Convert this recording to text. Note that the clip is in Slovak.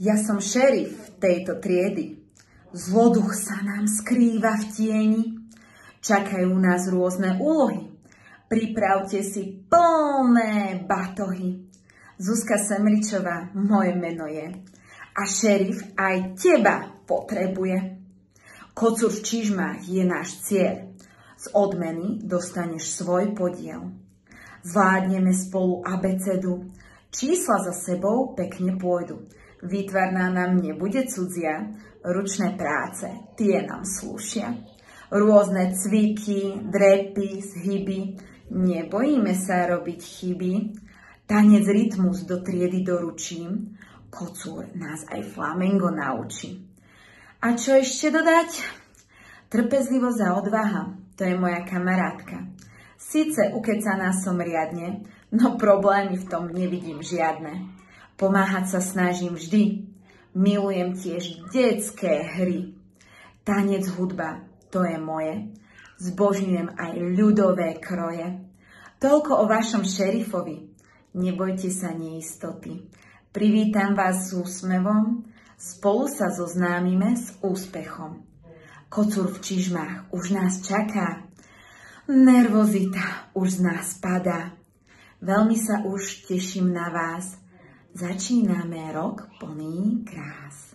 Ja som šerif tejto triedy. Zloduch sa nám skrýva v tieni. Čakajú nás rôzne úlohy. Pripravte si plné batohy. Zuzka Semličová, moje meno je. A šerif aj teba potrebuje. Kocúr v čižmách je náš cieľ. Z odmeny dostaneš svoj podiel. Zvládneme spolu abecedu. Čísla za sebou pekne pôjdu. Výtvarná nám nebude cudzia, ručné práce, tie nám slúšia. Rôzne cviky, drepy, zhyby, nebojíme sa robiť chyby. Tanec rytmus do triedy doručím, kocúr nás aj flamengo naučí. A čo ešte dodať? Trpezlivosť a odvaha, to je moja kamarátka. Síce ukecaná som riadne, no problémy v tom nevidím žiadne. Pomáhať sa snažím vždy. Milujem tiež detské hry. Tanec, hudba, to je moje. Zbožňujem aj ľudové kroje. Toľko o vašom šerifovi. Nebojte sa neistoty. Privítam vás s úsmevom. Spolu sa zoznámime s úspechom. Kocúr v čižmách už nás čaká. Nervozita už z nás padá. Veľmi sa už teším na vás. Začíname rok plný krás.